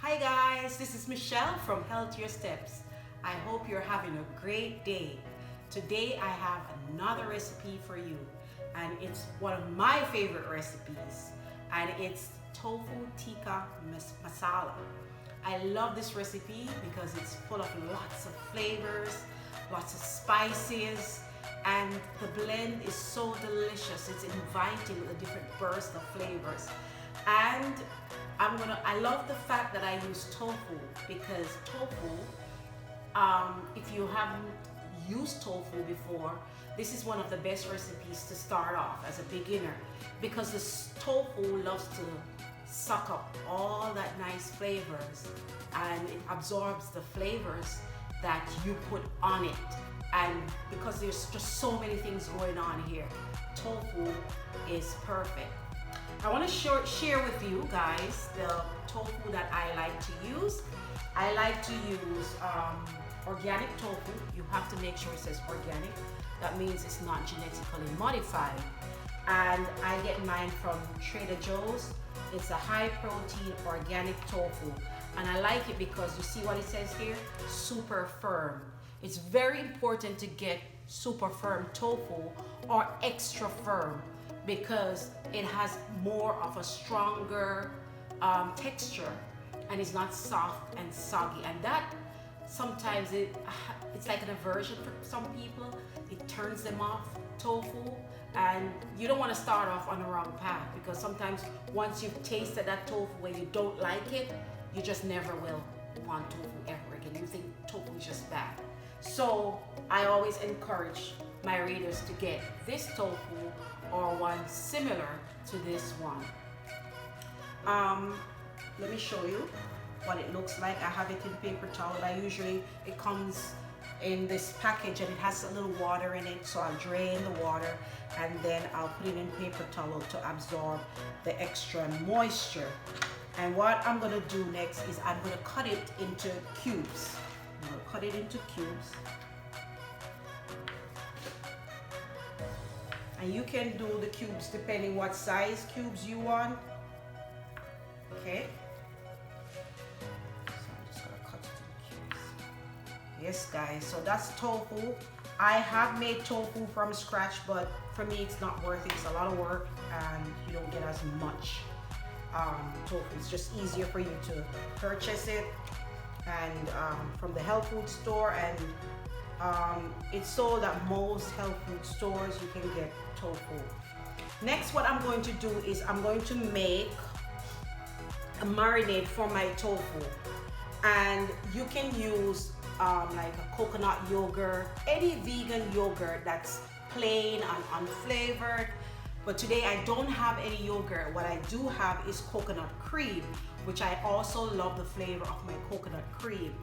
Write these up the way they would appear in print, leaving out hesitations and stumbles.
Hi guys, this is Michelle from Healthier Steps. I hope you're having a great day. Today I have another recipe for you, and it's one of my favorite recipes, and it's Tofu Tikka Masala. I love this recipe because it's full of lots of flavors, lots of spices, and the blend is so delicious. It's inviting with a different burst of flavors. And I love the fact that I use tofu, because tofu, if you haven't used tofu before, this is one of the best recipes to start off as a beginner, because this tofu loves to suck up all that nice flavors and it absorbs the flavors that you put on it. And because there's just so many things going on here, tofu is perfect. I want to share with you guys the tofu that I like to use. I like to use organic tofu. You have to make sure it says organic. That means it's not genetically modified. And I get mine from Trader Joe's. It's a high protein organic tofu. And I like it because you see what it says here? Super firm. It's very important to get super firm tofu or extra firm, because it has more of a stronger texture and it's not soft and soggy, and that sometimes it's like an aversion for some people. It turns them off tofu, and you don't want to start off on the wrong path, because sometimes once you've tasted that tofu and you don't like it, you just never will want tofu ever again. You think tofu is just bad. So I always encourage my readers to get this tofu or one similar to this one. Let me show you what it looks like. I have it in paper towel. It comes in this package and it has a little water in it, so I'll drain the water and then I'll put it in paper towel to absorb the extra moisture. And what I'm gonna do next is I'm gonna cut it into cubes. I'm gonna cut it into cubes. And you can do the cubes depending what size cubes you want. Okay. So I'm just gonna cut it in cubes. Yes, guys, so that's tofu. I have made tofu from scratch, but for me it's not worth it. It's a lot of work and you don't get as much tofu. It's just easier for you to purchase it and from the health food store, and it's sold at most health food stores. You can get tofu. Next, what I'm going to do is I'm going to make a marinade for my tofu, and you can use like a coconut yogurt, any vegan yogurt that's plain and unflavored. But today I don't have any yogurt. What I do have is coconut cream, which I also love the flavor of my coconut cream.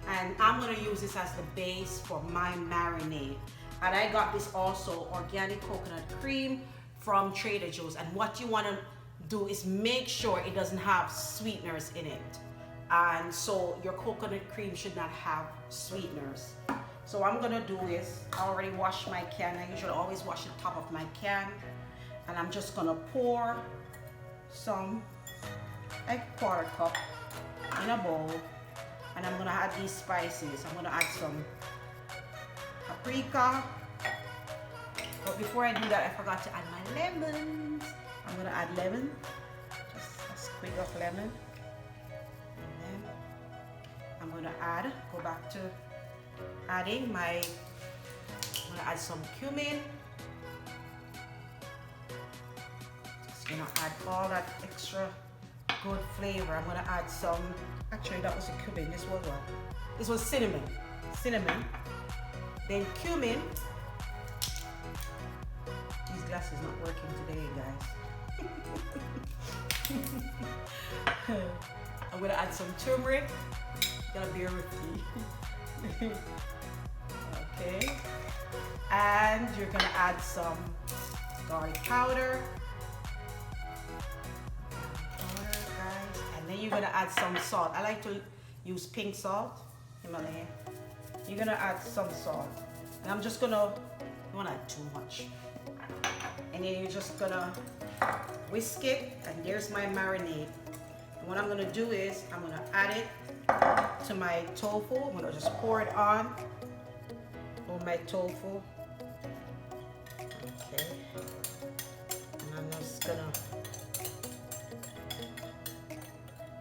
And I'm gonna use this as the base for my marinade. And I got this also organic coconut cream from Trader Joe's. And what you wanna do is make sure it doesn't have sweeteners in it. And so your coconut cream should not have sweeteners. So what I'm gonna do is, I already washed my can. I usually always wash the top of my can. And I'm just gonna pour some, like a quarter cup in a bowl. And I'm gonna add these spices. I'm gonna add some paprika. But before I do that, I forgot to add my lemons. I'm gonna add lemon, just a squig of lemon. And then I'm gonna go back to adding I'm gonna add some cumin. Just gonna add all that extra good flavor. I'm gonna add some, actually that was a cumin, this was what? This was cinnamon. Then cumin. These glasses not working today, guys. I'm gonna add some turmeric. You gotta bear with me. Okay. And you're gonna add some garlic powder. Then you're gonna add some salt. I like to use pink salt, Himalayan. You're gonna add some salt. And I'm just gonna, you don't wanna add too much. And then you're just gonna whisk it, and there's my marinade. What I'm gonna do is I'm gonna add it to my tofu. I'm gonna just pour it on my tofu. Okay. And I'm just gonna,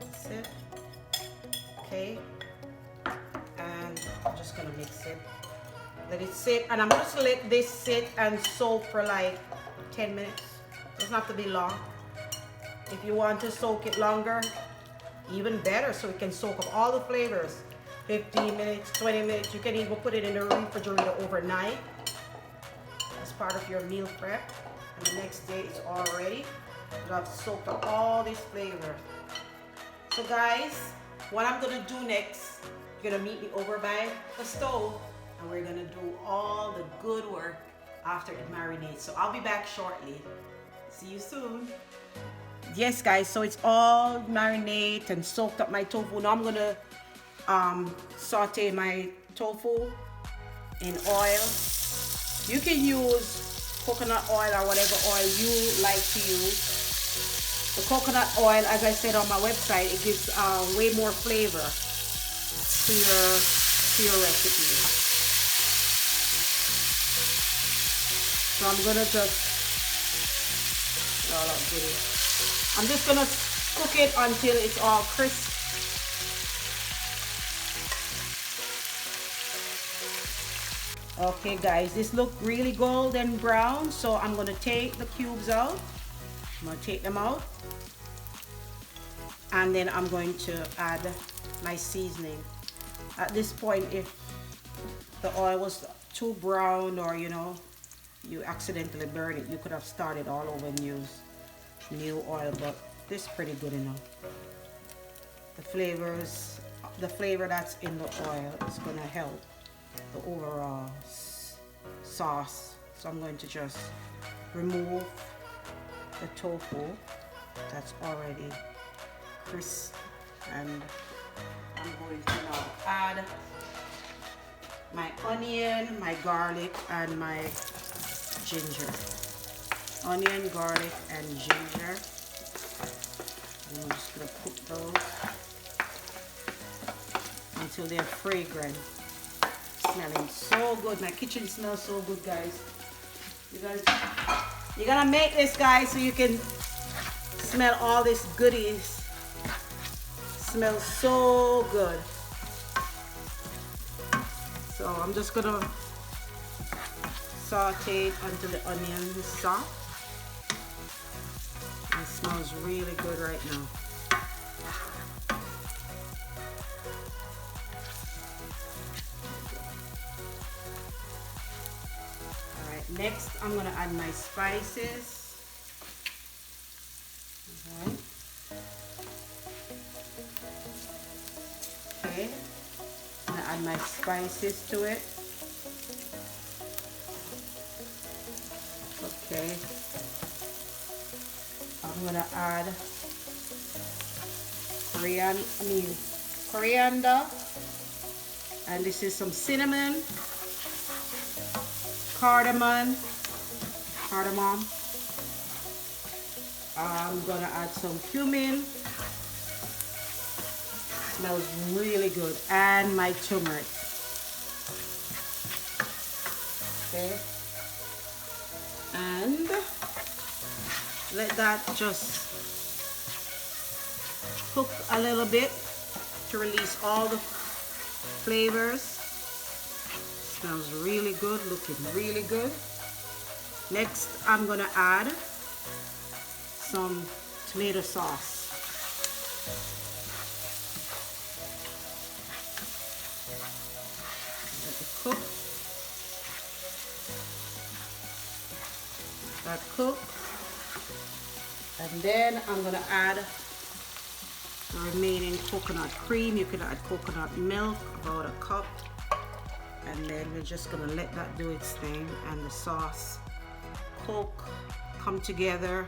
that's it. Okay. And I'm just gonna mix it. Let it sit, and I'm going to let this sit and soak for like 10 minutes. It doesn't have to be long. If you want to soak it longer, even better, so it can soak up all the flavors. 15 minutes, 20 minutes. You can even put it in the refrigerator overnight as part of your meal prep. And the next day it's all ready. You have soaked up all this flavor. So guys, what I'm going to do next, you're going to meet me over by the stove. And we're gonna do all the good work after it marinates. So I'll be back shortly. See you soon. Yes guys, so it's all marinate and soaked up my tofu. Now I'm gonna saute my tofu in oil. You can use coconut oil or whatever oil you like to use. The coconut oil, as I said on my website, it gives way more flavor to your recipe. So I'm gonna just, I'm just gonna cook it until it's all crisp. Okay guys, this look really golden brown, so I'm gonna take the cubes out. I'm gonna take them out. And then I'm going to add my seasoning. At this point, if the oil was too brown or you accidentally burn it, you could have started all over and used new oil, but this is pretty good enough. The flavor that's in the oil is going to help the overall sauce. So I'm going to just remove the tofu that's already crisp, and I'm going to now add my onion, my garlic, and my ginger. Onion, garlic, and ginger. And I'm just gonna cook those until they're fragrant. Smelling so good. My kitchen smells so good, guys. You're gonna make this, guys, so you can smell all these goodies. Smells so good. So I'm just gonna saute it until the onion is soft. It smells really good right now. Alright, next I'm gonna add my spices. Alright. Okay. I'm gonna add my spices to it. Okay, I'm gonna add coriander, and this is some cinnamon, cardamom. I'm gonna add some cumin. Smells really good, and my turmeric. Okay. And let that just cook a little bit to release all the flavors. Smells really good, looking really good. Next, I'm gonna add some tomato sauce. Let it cook. That cook, and then I'm gonna add the remaining coconut cream. You can add coconut milk, about a cup, and then we're just gonna let that do its thing, and the sauce cook, come together.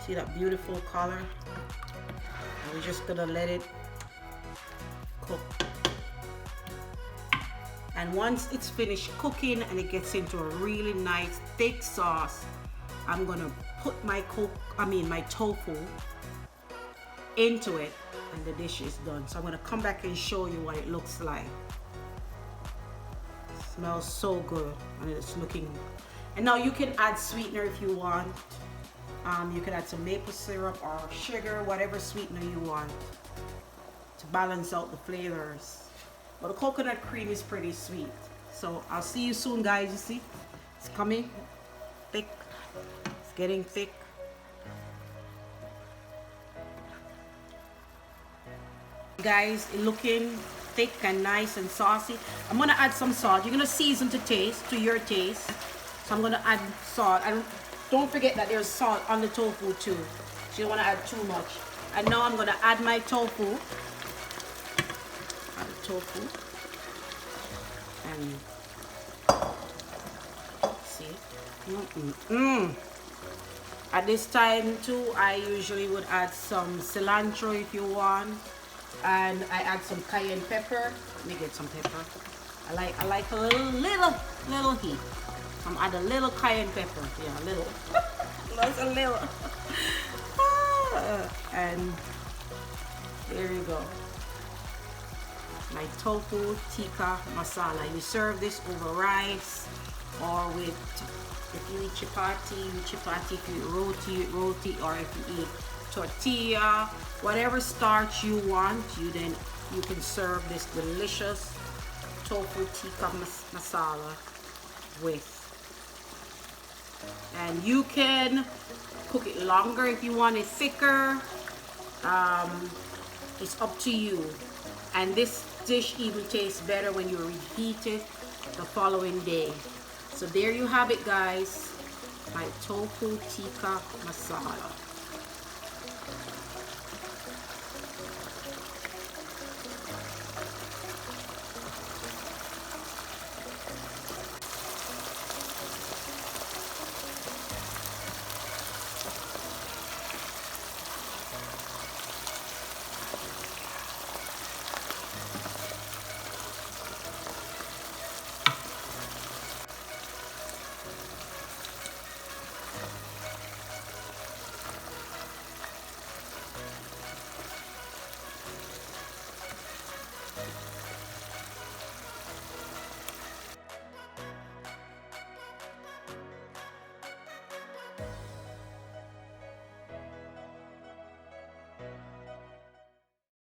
See that beautiful color? And we're just gonna let it cook. And once it's finished cooking and it gets into a really nice thick sauce, I'm gonna put my tofu into it and the dish is done. So I'm gonna come back and show you what it looks like. It smells so good and it's looking. And now you can add sweetener if you want. You can add some maple syrup or sugar, whatever sweetener you want to balance out the flavors. But the coconut cream is pretty sweet. So I'll see you soon, guys. You see, it's coming thick. It's getting thick. Guys, it's looking thick and nice and saucy. I'm gonna add some salt. You're gonna season to taste, to your taste. So I'm gonna add salt. Don't forget that there's salt on the tofu too. So you don't wanna add too much. And now I'm gonna add my tofu. Add the tofu. And see. At this time too, I usually would add some cilantro if you want. And I add some cayenne pepper. Let me get some pepper. I like a little heat. I'm add a little cayenne pepper. Yeah, a little. That's a little. And there you go. My tofu tikka masala. You serve this over rice or with, if you eat chapati, if you eat roti, or if you eat tortilla, whatever starch you want, you can serve this delicious tofu tikka masala with. And you can cook it longer if you want it thicker. It's up to you. And this dish even tastes better when you reheat it the following day. So there you have it, guys. My tofu tikka masala.